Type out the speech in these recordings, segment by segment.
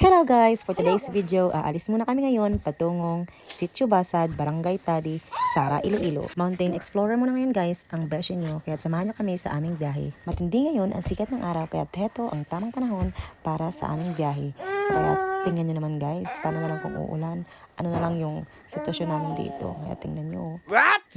Hello guys! For today's video, aalis muna kami ngayon patungong Sitio Basad, Barangay Tadi, Sara, Iloilo. Mountain Explorer muna ngayon guys ang beshi nyo, kaya samahan nyo kami sa aming biyahe. Matindi ngayon ang sikat ng araw, kaya heto ang tamang panahon para sa aming biyahe. So kaya tingnan nyo naman guys, paano na lang kung uulan, ano na lang yung sitwasyon namin dito. Kaya tingnan nyo.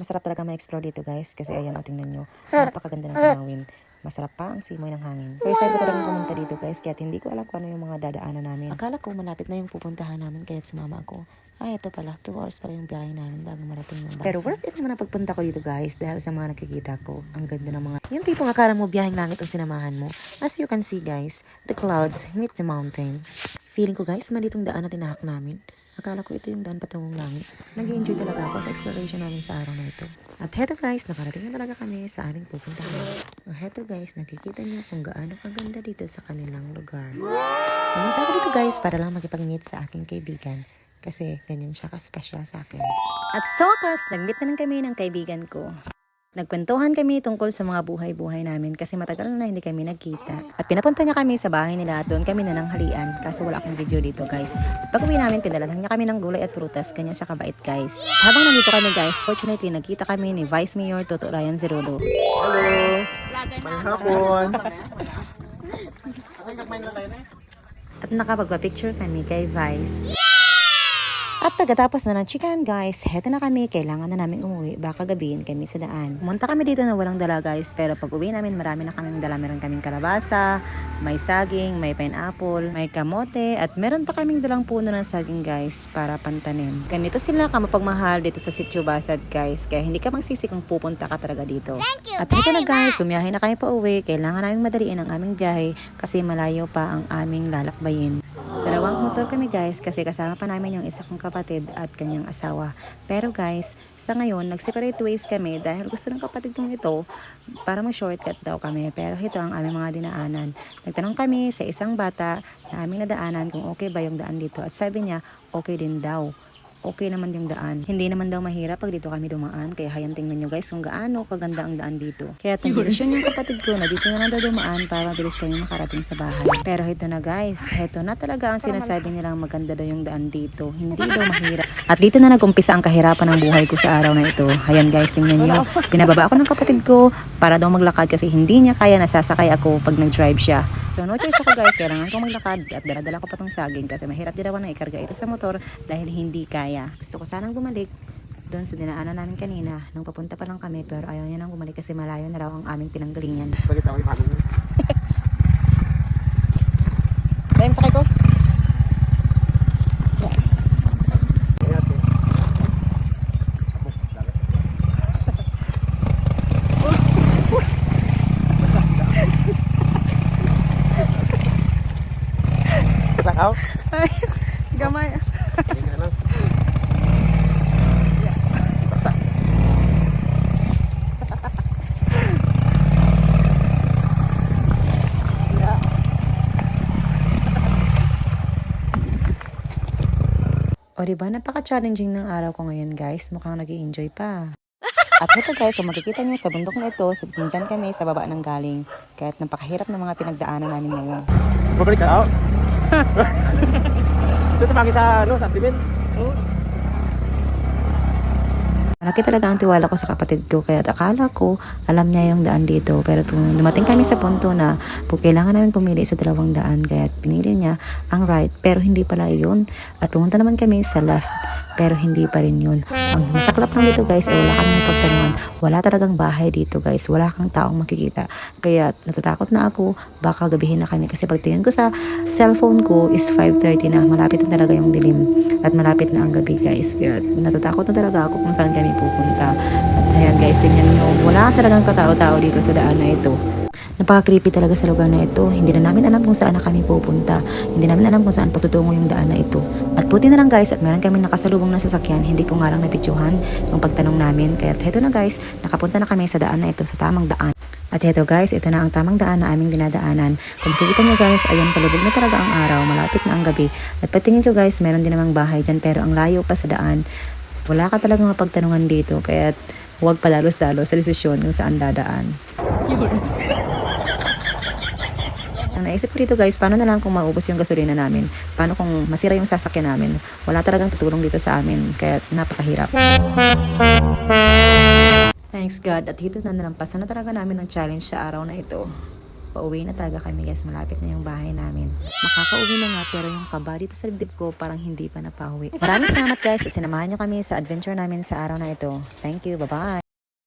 Masarap talaga ma-explore dito guys, kasi ayan o tingnan nyo. Napakaganda ng tanawin. Masarap pa ang simoy ng hangin. First time ko talagang pumunta dito guys, kaya hindi ko alam kung ano yung mga dadaanan namin. Akala ko malapit na yung pupuntahan namin, kaya sumama ako. Ay, ito pala, 2 hours pala yung biyahe namin bago marating yung basa. Pero worth it naman ang pagpunta ko dito guys, dahil sa mga nakikita ko. Ang ganda ng mga, yung tipong akala mo biyaheng langit ang sinamahan mo. As you can see guys, the clouds meet the mountain. Feeling ko guys, malitong daan na tinahak namin. Akala ko ito yung daan patungong langit. Nag-enjoy talaga ako sa exploration namin sa araw na ito. At heto guys, nakarating na talaga kami sa aming pupuntahan. Heto guys, nakikita niyo kung gaano kaganda dito sa kanilang lugar. Pumunta ako dito guys para lang makipag-meet sa aking kaibigan. Kasi ganyan siya ka-special sa akin. At so wakas, nag-meet na lang kami ng kaibigan ko. Nagkwentuhan kami tungkol sa mga buhay-buhay namin kasi matagal na hindi kami nagkita. At pinapunta niya kami sa bahay nila at doon kami nananghalian kaso wala akong video dito guys. At pag uwi namin, pinadalahan niya kami ng gulay at prutas. Ganyan siya kabait guys. Habang nandito kami guys, fortunately nagkita kami ni Vice Mayor Toto Ryan Zerulo. Hello! May hapon! At nakapagpa-picture kami kay Vice. At pagkatapos na ng chikan guys, heto na kami, kailangan na namin umuwi, baka gabihin kami sa daan. Pumunta kami dito na walang dala guys, pero pag uwi namin marami na kaming dala. Meron kaming kalabasa, may saging, may pineapple, may kamote, at meron pa kaming dalang puno ng saging guys para pantanim. Ganito sila kamapagmahal dito sa Sitio Basad guys, kaya hindi ka magsisi kung pupunta ka talaga dito. At heto na guys, bumiyahe na kami pa uwi, kailangan naming madaliin ang aming biyahe kasi malayo pa ang aming lalakbayin. Dalawang motor kami guys kasi kasama pa namin yung isa kong kapatid at kanyang asawa. Pero guys, sa ngayon, nag-separate ways kami dahil gusto ng kapatid kong ito para mag-shortcut daw kami. Pero ito ang aming mga dinaanan. Nagtanong kami sa isang bata na aming nadaanan kung okay ba yung daan dito. At sabi niya, okay din daw. Okay naman yung daan. Hindi naman daw mahirap pag dito kami dumaan. Kaya hayan tingnan nyo guys kung gaano kaganda ang daan dito. Kaya nag-desisyon yung kapatid ko na dito na lang daw dumaan para mabilis kami makarating sa bahay. Pero ito na guys, ito na talaga ang sinasabi nilang maganda daw yung daan dito. Hindi daw mahirap. At dito na nag-umpisa ang kahirapan ng buhay ko sa araw na ito. Hayan guys, tingnan nyo. Binababa ako ng kapatid ko para daw maglakad kasi hindi niya kaya nasasakay ako pag nag-drive siya. So no choice ako guys, kailangan kong maglakad at daladala ko pa tong saging kasi mahirap din naman na ikarga ito sa motor dahil hindi kaya. Gusto ko sanang bumalik doon sa dinaanan namin kanina nung papunta pa lang kami pero ayaw niya nang bumalik kasi malayo na raw ang aming pinanggalingan. Bakit ako yung hangin? Dahil pa kayo? Pasakaw? Ay, gamay. Hindi na lang. Pasak. O diba, napaka-challenging ng araw ko ngayon guys. Mukhang nag-i-enjoy pa. At ito guys, kung makikita nyo sa bundok na ito, dyan kami sa baba ng galing. Kahit napakahirap ng mga pinagdaanan namin ngayon. Babalik ka out? Ito tumagi sa ano, sa Timin? Malaki talaga ang tiwala ko sa kapatid ko kaya akala ko alam niya yung daan dito. Pero dumating kami sa punto na kailangan namin pumili sa dalawang daan kaya pinili niya ang right pero hindi pala yun. At pumunta naman kami sa left pero hindi pa rin yun. Ang masaklap lang dito guys ay wala kami pagtanungan. Wala talagang bahay dito guys. Wala kang taong makikita. Kaya natatakot na ako baka gabihin na kami kasi pagtingin ko sa cellphone ko is 5:30 na. Malapit na talaga yung dilim at malapit na ang gabi guys. Kaya natatakot na talaga ako kung saan kami pupunta. At ayan guys, tingnan nyo. Wala talagang katao-tao dito sa daan na ito. Napaka-creepy talaga sa lugar na ito. Hindi na namin alam kung saan na kami pupunta. Hindi namin alam kung saan patutungo yung daan na ito. At buti na lang guys at meron kami nakasalubong na sasakyan. Hindi ko nga lang napictuhan yung pagtanong namin. Kaya heto na guys, nakapunta na kami sa daan na ito, sa tamang daan. At heto guys, ito na ang tamang daan na aming dinadaanan. Kung makikita nyo guys, ayan palubog na talaga ang araw. Malapit na ang gabi. At patingin ko guys, meron din namang bahay dyan pero ang layo pa sa daan. Wala ka talagang mapagtanungan dito. Kaya huwag padalos-dalos sa desisyon kung saan dadaan. Ang naisip ko dito guys, paano na lang kung maubos yung gasolina namin? Paano kung masira yung sasakyan namin? Wala talagang tutulong dito sa amin, kaya napakahirap. Thanks God, at dito na nalampasan na talaga namin ang challenge sa araw na ito. Pauwi na talaga kami guys, malapit na yung bahay namin. Makakauwi na nga pero yung kaba dito sa dibdib ko parang hindi pa napauwi. Maraming salamat guys at sinamahan nyo kami sa adventure namin sa araw na ito. Thank you, bye-bye!